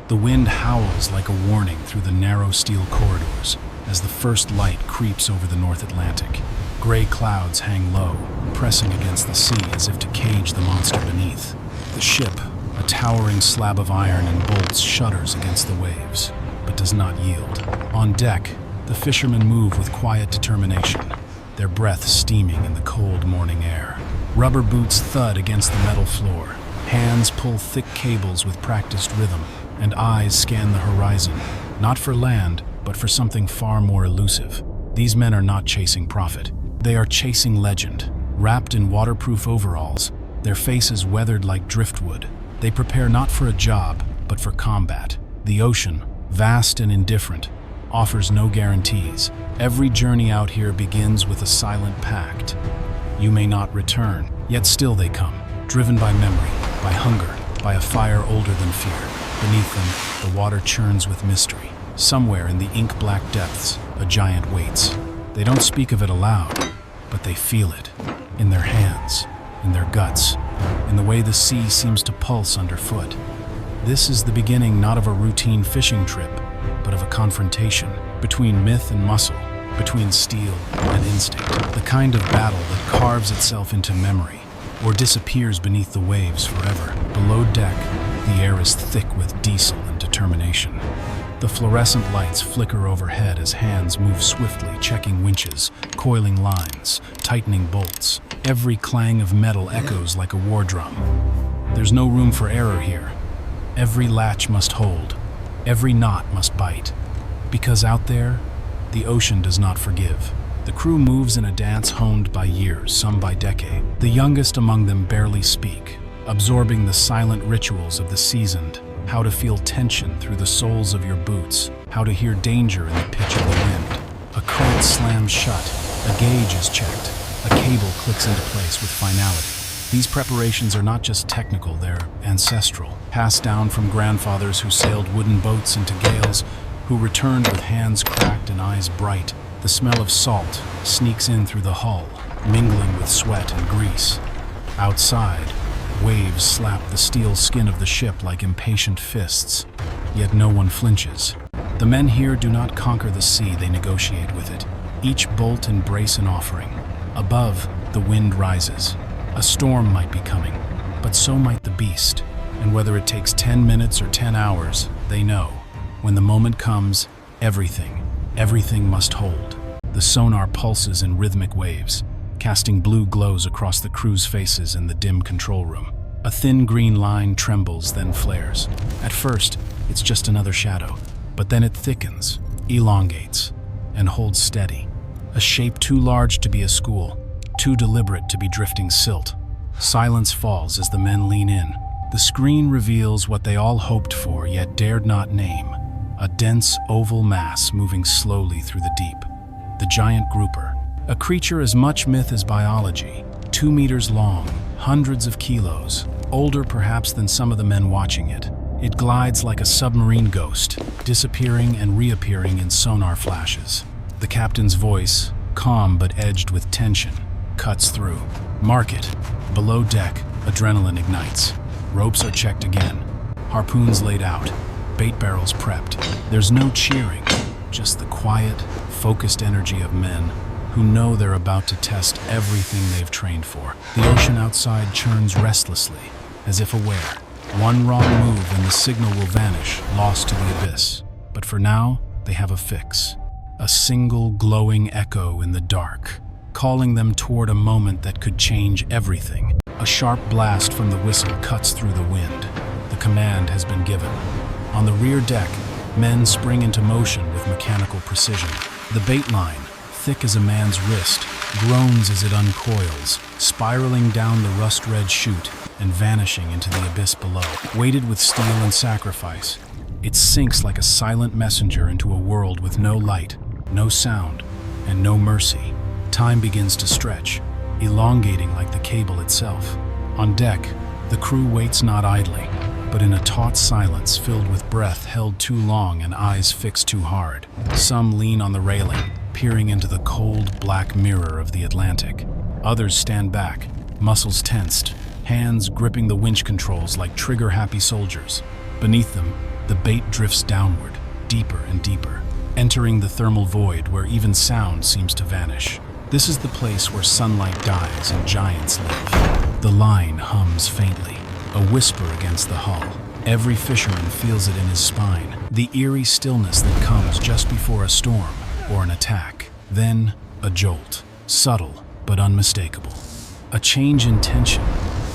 The wind howls like a warning through the narrow steel corridors as the first light creeps over the North Atlantic. Gray clouds hang low, pressing against the sea as if to cage the monster beneath. The ship, a towering slab of iron and bolts, shudders against the waves, but does not yield. On deck, the fishermen move with quiet determination, their breath steaming in the cold morning air. Rubber boots thud against the metal floor. Hands pull thick cables with practiced rhythm, and eyes scan the horizon, not for land, but for something far more elusive. These men are not chasing profit. They are chasing legend. Wrapped in waterproof overalls, their faces weathered like driftwood, they prepare not for a job, but for combat. The ocean, vast and indifferent, offers no guarantees. Every journey out here begins with a silent pact. You may not return, yet still they come, driven by memory, by hunger, by a fire older than fear. Beneath them, the water churns with mystery. Somewhere in the ink-black depths, a giant waits. They don't speak of it aloud, but they feel it, in their hands, in their guts, in the way the sea seems to pulse underfoot. This is the beginning not of a routine fishing trip, but of a confrontation between myth and muscle, between steel and instinct, the kind of battle that carves itself into memory or disappears beneath the waves forever. Below deck, the air is thick with diesel and determination. The fluorescent lights flicker overhead as hands move swiftly, checking winches, coiling lines, tightening bolts. Every clang of metal echoes like a war drum. There's no room for error here. Every latch must hold. Every knot must bite. Because out there, the ocean does not forgive. The crew moves in a dance honed by years, some by decade. The youngest among them barely speak, absorbing the silent rituals of the seasoned, how to feel tension through the soles of your boots, how to hear danger in the pitch of the wind. A crate slams shut, a gauge is checked, a cable clicks into place with finality. These preparations are not just technical, they're ancestral, passed down from grandfathers who sailed wooden boats into gales, who returned with hands cracked and eyes bright. The smell of salt sneaks in through the hull, mingling with sweat and grease. Outside, waves slap the steel skin of the ship like impatient fists, yet no one flinches. The men here do not conquer the sea, they negotiate with it. Each bolt and brace an offering. Above, the wind rises. A storm might be coming, but so might the beast. And whether it takes 10 minutes or 10 hours, they know. When the moment comes, everything must hold. The sonar pulses in rhythmic waves, casting blue glows across the crew's faces in the dim control room. A thin green line trembles, then flares. At first, it's just another shadow, but then it thickens, elongates, and holds steady. A shape too large to be a school, too deliberate to be drifting silt. Silence falls as the men lean in. The screen reveals what they all hoped for, yet dared not name. A dense, oval mass moving slowly through the deep. The giant grouper, a creature as much myth as biology, 2 meters long, hundreds of kilos, older perhaps than some of the men watching it. It glides like a submarine ghost, disappearing and reappearing in sonar flashes. The captain's voice, calm but edged with tension, cuts through. Mark it. Below deck, adrenaline ignites. Ropes are checked again. Harpoons laid out. Bait barrels prepped. There's no cheering, just the quiet, focused energy of men who know they're about to test everything they've trained for. The ocean outside churns restlessly, as if aware. One wrong move and the signal will vanish, lost to the abyss. But for now, they have a fix. A single glowing echo in the dark, calling them toward a moment that could change everything. A sharp blast from the whistle cuts through the wind. The command has been given. On the rear deck, men spring into motion with mechanical precision. The bait line, thick as a man's wrist, groans as it uncoils, spiraling down the rust-red chute and vanishing into the abyss below. Weighted with steel and sacrifice, it sinks like a silent messenger into a world with no light, no sound, and no mercy. Time begins to stretch, elongating like the cable itself. On deck, the crew waits not idly, but in a taut silence filled with breath held too long and eyes fixed too hard. Some lean on the railing, peering into the cold, black mirror of the Atlantic. Others stand back, muscles tensed, hands gripping the winch controls like trigger-happy soldiers. Beneath them, The bait drifts downward, deeper and deeper, entering the thermal void where even sound seems to vanish. This is the place where sunlight dies and giants live. The line hums faintly, a whisper against the hull. Every fisherman feels it in his spine, the eerie stillness that comes just before a storm or an attack. Then, a jolt, subtle but unmistakable. A change in tension,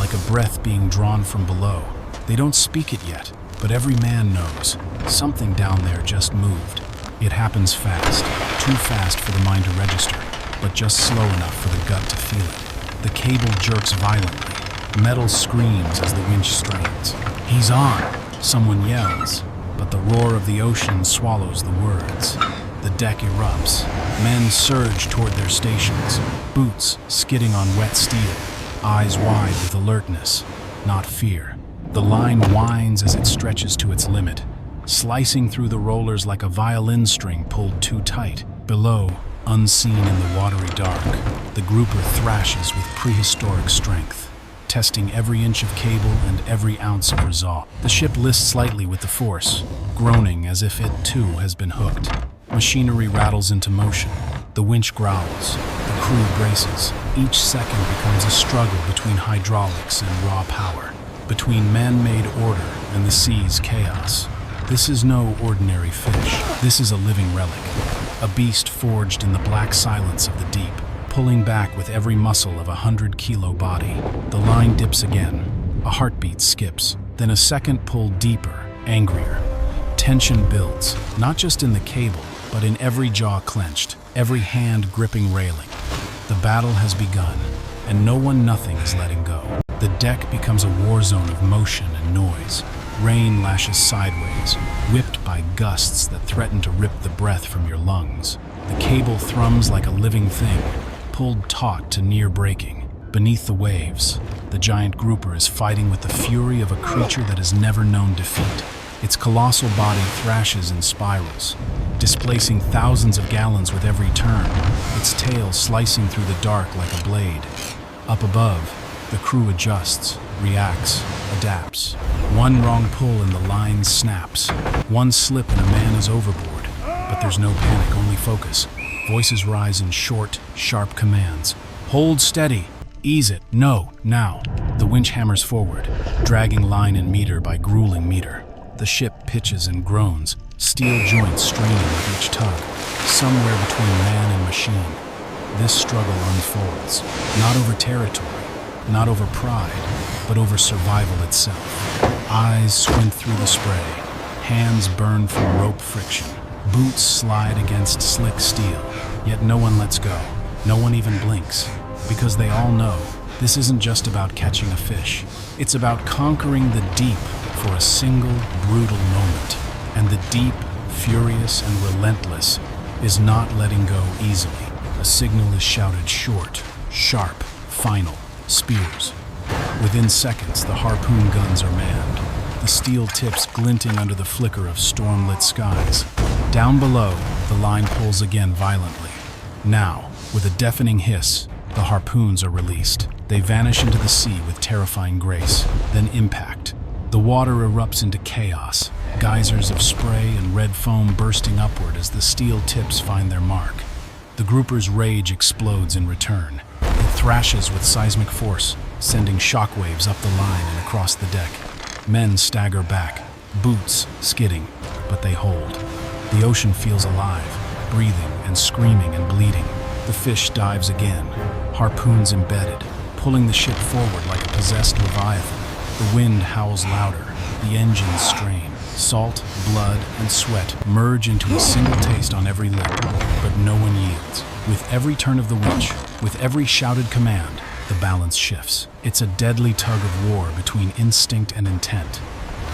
like a breath being drawn from below. They don't speak it yet, but every man knows something down there just moved. It happens fast, too fast for the mind to register, but just slow enough for the gut to feel it. The cable jerks violently. Metal screams as the winch strains. "He's on!" someone yells, but the roar of the ocean swallows the words. The deck erupts. Men surge toward their stations, boots skidding on wet steel, eyes wide with alertness, not fear. The line whines as it stretches to its limit, slicing through the rollers like a violin string pulled too tight. Below, unseen in the watery dark, the grouper thrashes with prehistoric strength, testing every inch of cable and every ounce of resolve. The ship lists slightly with the force, groaning as if it too has been hooked. Machinery rattles into motion. The winch growls. The crew braces. Each second becomes a struggle between hydraulics and raw power, between man-made order and the sea's chaos. This is no ordinary fish. This is a living relic, a beast forged in the black silence of the deep, pulling back with every muscle of a 100-kilo body. The line dips again. A heartbeat skips. Then a second pull deeper, angrier. Tension builds, not just in the cable, but in every jaw clenched, every hand gripping railing. The battle has begun, and nothing is letting go. The deck becomes a war zone of motion and noise. Rain lashes sideways, whipped by gusts that threaten to rip the breath from your lungs. The cable thrums like a living thing, pulled taut to near breaking. Beneath the waves, the giant grouper is fighting with the fury of a creature that has never known defeat. Its colossal body thrashes in spirals, displacing thousands of gallons with every turn, its tail slicing through the dark like a blade. Up above, the crew adjusts, reacts, adapts. One wrong pull and the line snaps. One slip and a man is overboard. But there's no panic, only focus. Voices rise in short, sharp commands. "Hold steady. Ease it. No, now." The winch hammers forward, dragging line and meter by grueling meter. The ship pitches and groans, steel joints straining with each tug, somewhere between man and machine. This struggle unfolds, not over territory, not over pride, but over survival itself. Eyes squint through the spray, hands burn from rope friction, boots slide against slick steel, yet no one lets go, no one even blinks, because they all know this isn't just about catching a fish, it's about conquering the deep for a single, brutal moment. And the deep, furious, and relentless is not letting go easily. A signal is shouted short, sharp, final, spears. Within seconds, the harpoon guns are manned, the steel tips glinting under the flicker of storm-lit skies. Down below, the line pulls again violently. Now, with a deafening hiss, the harpoons are released. They vanish into the sea with terrifying grace, then impact. The water erupts into chaos, geysers of spray and red foam bursting upward as the steel tips find their mark. The grouper's rage explodes in return. It thrashes with seismic force, sending shockwaves up the line and across the deck. Men stagger back, boots skidding, but they hold. The ocean feels alive, breathing and screaming and bleeding. The fish dives again, harpoons embedded, pulling the ship forward like a possessed leviathan. The wind howls louder, the engines strain. Salt, blood, and sweat merge into a single taste on every lip, but no one yields. With every turn of the winch, with every shouted command, the balance shifts. It's a deadly tug of war between instinct and intent,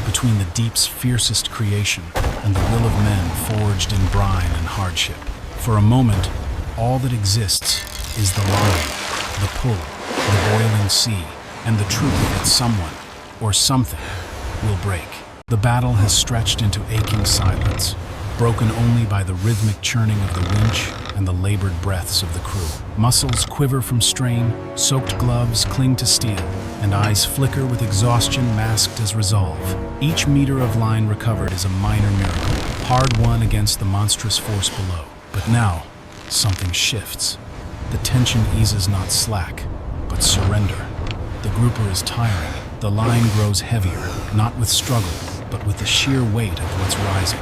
between the deep's fiercest creation and the will of men forged in brine and hardship. For a moment, all that exists is the line, the pull, the boiling sea, and the truth that someone, or something, will break. The battle has stretched into aching silence. broken only by the rhythmic churning of the winch and the labored breaths of the crew. Muscles quiver from strain, soaked gloves cling to steel, and eyes flicker with exhaustion masked as resolve. Each meter of line recovered is a minor miracle, hard-won against the monstrous force below. But now, something shifts. The tension eases not slack, but surrender. The grouper is tiring. The line grows heavier, not with struggle, but with the sheer weight of what's rising.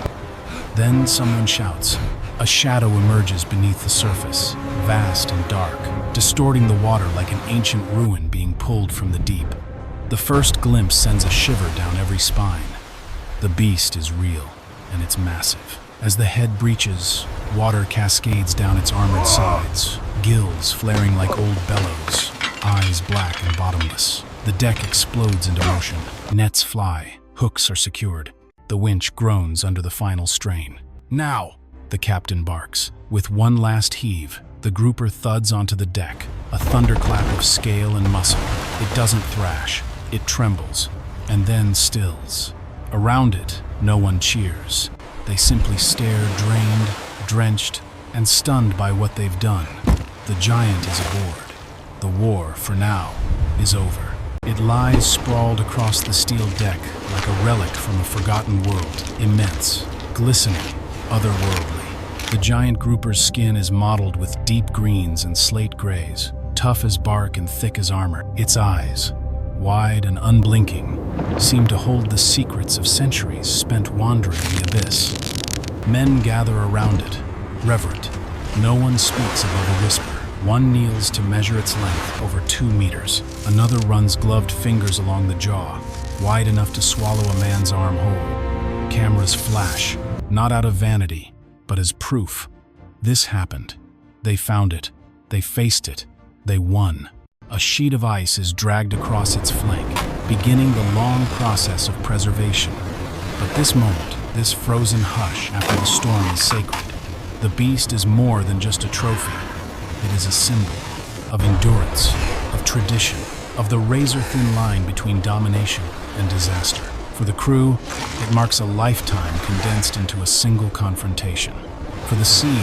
Then someone shouts. A shadow emerges beneath the surface, vast and dark, distorting the water like an ancient ruin being pulled from the deep. The first glimpse sends a shiver down every spine. The beast is real, and it's massive. As the head breaches, water cascades down its armored sides, gills flaring like old bellows, eyes black and bottomless. The deck explodes into motion. Nets fly, hooks are secured. The winch groans under the final strain. Now, the captain barks. With one last heave, the grouper thuds onto the deck, a thunderclap of scale and muscle. It doesn't thrash, it trembles, and then stills. Around it, no one cheers. They simply stare, drained, drenched, and stunned by what they've done. The giant is aboard. The war, for now, is over. It lies sprawled across the steel deck like a relic from a forgotten world, immense, glistening, otherworldly. The giant grouper's skin is mottled with deep greens and slate grays, tough as bark and thick as armor. Its eyes, wide and unblinking, seem to hold the secrets of centuries spent wandering the abyss. Men gather around it, reverent. No one speaks above a whisper. One kneels to measure its length, over 2 meters. Another runs gloved fingers along the jaw, wide enough to swallow a man's arm whole. Cameras flash, not out of vanity, but as proof. This happened. They found it. They faced it. They won. A sheet of ice is dragged across its flank, beginning the long process of preservation. But this moment, this frozen hush after the storm is sacred. The beast is more than just a trophy. It is a symbol of endurance, of tradition, of the razor-thin line between domination and disaster. For the crew, it marks a lifetime condensed into a single confrontation. For the sea,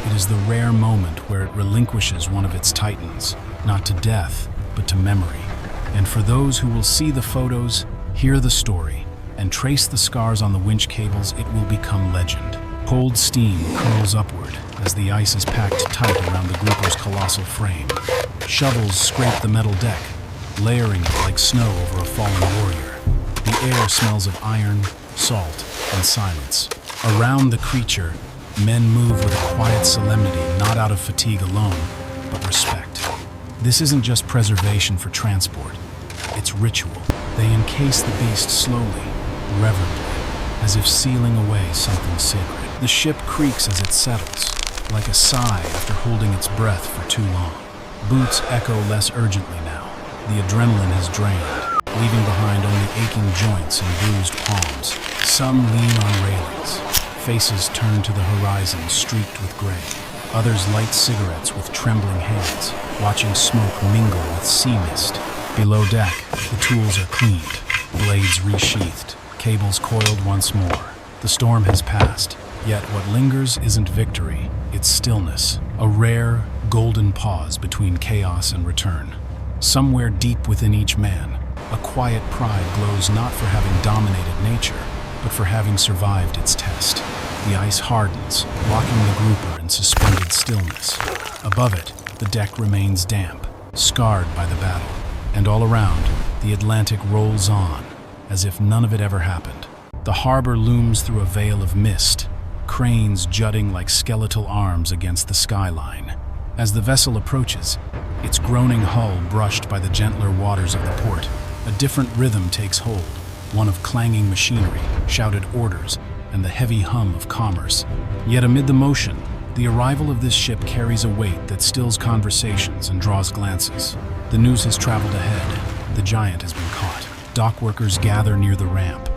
it is the rare moment where it relinquishes one of its titans, not to death, but to memory. And for those who will see the photos, hear the story, and trace the scars on the winch cables, it will become legend. Cold steam curls upward as the ice is packed tight around the grouper's colossal frame. Shovels scrape the metal deck, layering it like snow over a fallen warrior. The air smells of iron, salt, and silence. Around the creature, men move with a quiet solemnity, not out of fatigue alone, but respect. This isn't just preservation for transport, it's ritual. They encase the beast slowly, reverently, as if sealing away something sacred. The ship creaks as it settles, like a sigh after holding its breath for too long. Boots echo less urgently now. The adrenaline has drained, leaving behind only aching joints and bruised palms. Some lean on railings, faces turned to the horizon streaked with gray. Others light cigarettes with trembling hands, watching smoke mingle with sea mist. Below deck, the tools are cleaned, blades resheathed, cables coiled once more. The storm has passed, yet what lingers isn't victory, it's stillness, a rare, golden pause between chaos and return. Somewhere deep within each man, a quiet pride glows not for having dominated nature, but for having survived its test. The ice hardens, locking the grouper in suspended stillness. Above it, the deck remains damp, scarred by the battle, and all around, the Atlantic rolls on, as if none of it ever happened. The harbor looms through a veil of mist, cranes jutting like skeletal arms against the skyline. As the vessel approaches, its groaning hull brushed by the gentler waters of the port, a different rhythm takes hold, one of clanging machinery, shouted orders, and the heavy hum of commerce. Yet amid the motion, the arrival of this ship carries a weight that stills conversations and draws glances. The news has traveled ahead. The giant has been caught. Dock workers gather near the ramp,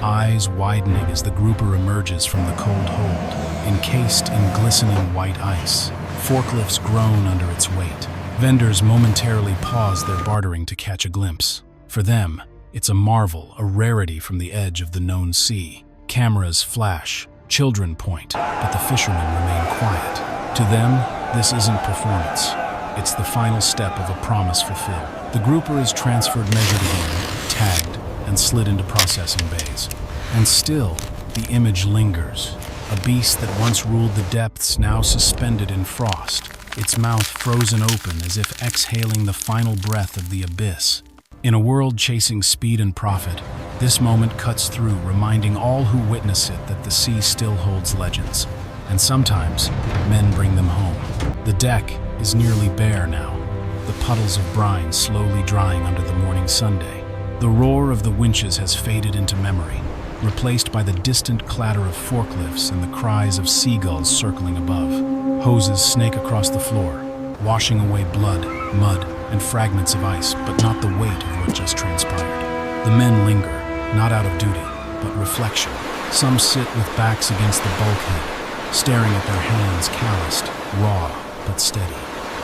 eyes widening as the grouper emerges from the cold hold, encased in glistening white ice. Forklifts groan under its weight. Vendors momentarily pause their bartering to catch a glimpse. For them, it's a marvel, a rarity from the edge of the known sea. Cameras flash, Children point, but the fishermen remain quiet. To them, this isn't performance. It's the final step of a promise fulfilled. The grouper is transferred, measured again, tagged, and slid into processing bays. And still, the image lingers. A beast that once ruled the depths, now suspended in frost, its mouth frozen open as if exhaling the final breath of the abyss. In a world chasing speed and profit, this moment cuts through, reminding all who witness it that the sea still holds legends. And sometimes, men bring them home. The deck is nearly bare now, the puddles of brine slowly drying under the morning sunday. The roar of the winches has faded into memory, replaced by the distant clatter of forklifts and the cries of seagulls circling above. Hoses snake across the floor, washing away blood, mud, and fragments of ice, but not the weight of what just transpired. The men linger, not out of duty, but reflection. Some sit with backs against the bulkhead, staring at their hands calloused, raw, but steady.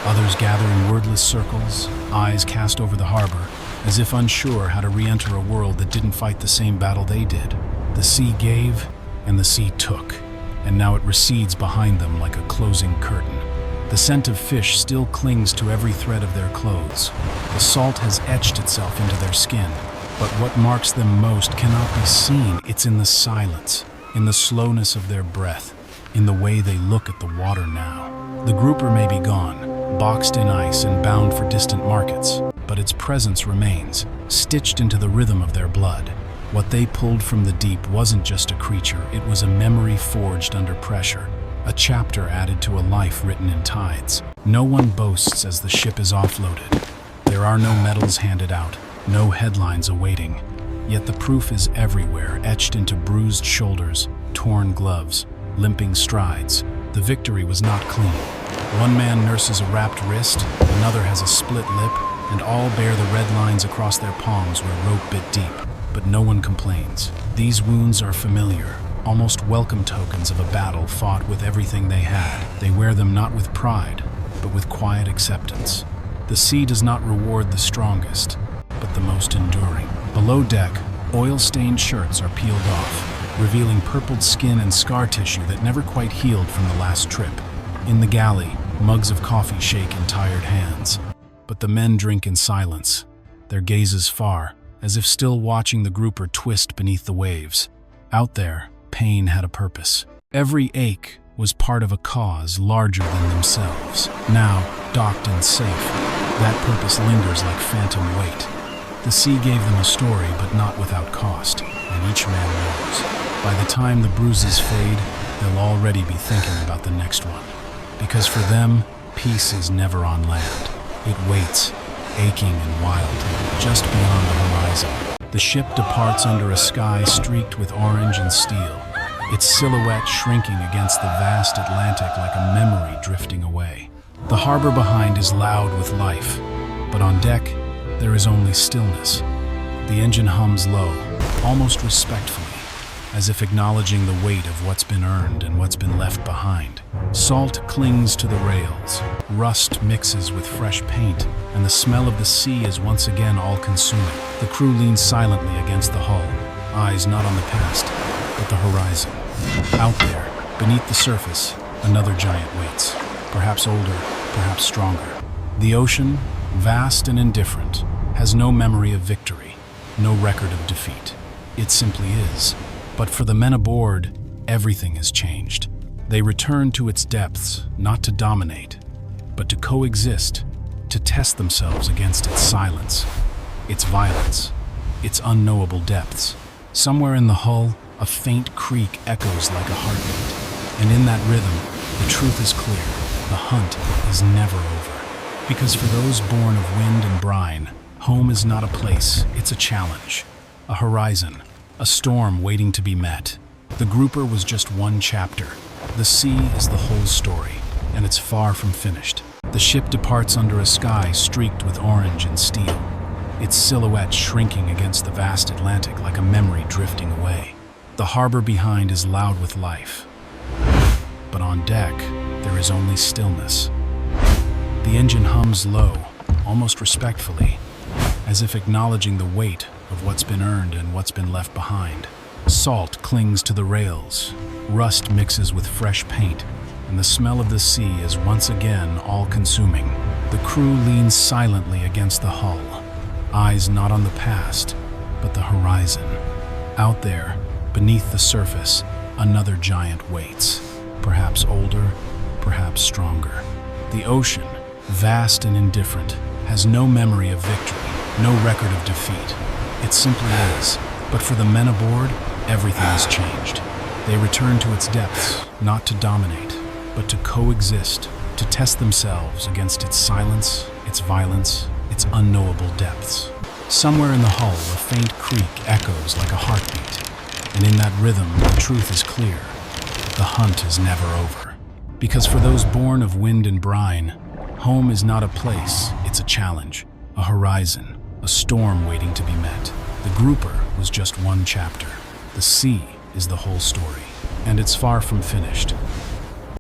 Others gather in wordless circles, eyes cast over the harbor, as if unsure how to re-enter a world that didn't fight the same battle they did. The sea gave, and the sea took, and now it recedes behind them like a closing curtain. The scent of fish still clings to every thread of their clothes. The salt has etched itself into their skin, but what marks them most cannot be seen. It's in the silence, in the slowness of their breath, in the way they look at the water now. The grouper may be gone, boxed in ice and bound for distant markets, but its presence remains, stitched into the rhythm of their blood. What they pulled from the deep wasn't just a creature, it was a memory forged under pressure, a chapter added to a life written in tides. No one boasts as the ship is offloaded. There are no medals handed out, no headlines awaiting, yet the proof is everywhere, etched into bruised shoulders, torn gloves, limping strides. The victory was not clean. One man nurses a wrapped wrist, another has a split lip, and all bear the red lines across their palms where rope bit deep. But no one complains. These wounds are familiar, almost welcome tokens of a battle fought with everything they had. They wear them not with pride, but with quiet acceptance. The sea does not reward the strongest, but the most enduring. Below deck, oil-stained shirts are peeled off, revealing purpled skin and scar tissue that never quite healed from the last trip. In the galley, mugs of coffee shake in tired hands. But the men drink in silence, their gazes far, as if still watching the grouper twist beneath the waves. Out there, pain had a purpose. Every ache was part of a cause larger than themselves. Now, docked and safe, that purpose lingers like phantom weight. The sea gave them a story, but not without cost, and each man knows. By the time the bruises fade, they'll already be thinking about the next one. Because for them, peace is never on land. It waits, aching and wild, just beyond the horizon. The ship departs under a sky streaked with orange and steel, its silhouette shrinking against the vast Atlantic like a memory drifting away. The harbor behind is loud with life, but on deck, there is only stillness. The engine hums low, almost respectfully, as if acknowledging the weight of what's been earned and what's been left behind. Salt clings to the rails, rust mixes with fresh paint, and the smell of the sea is once again all-consuming. The crew leans silently against the hull, eyes not on the past, but the horizon. Out there, beneath the surface, another giant waits, perhaps older, perhaps stronger. The ocean, vast and indifferent, has no memory of victory, no record of defeat. It simply is. But for the men aboard, everything has changed. They return to its depths, not to dominate, but to coexist, to test themselves against its silence, its violence, its unknowable depths. Somewhere in the hull, a faint creak echoes like a heartbeat, and in that rhythm, the truth is clear. The hunt is never over. Because for those born of wind and brine, home is not a place, it's a challenge, a horizon, a storm waiting to be met. The grouper was just one chapter. The sea is the whole story, and it's far from finished. The ship departs under a sky streaked with orange and steel, its silhouette shrinking against the vast Atlantic like a memory drifting away. The harbor behind is loud with life, but on deck, there is only stillness. The engine hums low, almost respectfully, as if acknowledging the weight of what's been earned and what's been left behind. Salt clings to the rails, rust mixes with fresh paint, and the smell of the sea is once again all-consuming. The crew leans silently against the hull, eyes not on the past, but the horizon. Out there, beneath the surface, another giant waits, perhaps older, perhaps stronger. The ocean, vast and indifferent, has no memory of victory, no record of defeat. It simply is. But for the men aboard, everything has changed. They return to its depths, not to dominate, but to coexist, to test themselves against its silence, its violence, its unknowable depths. Somewhere in the hull, a faint creak echoes like a heartbeat, and in that rhythm, the truth is clear. The hunt is never over. Because for those born of wind and brine, home is not a place, it's a challenge, a horizon, a storm waiting to be met. The grouper was just one chapter. The sea is the whole story, and it's far from finished.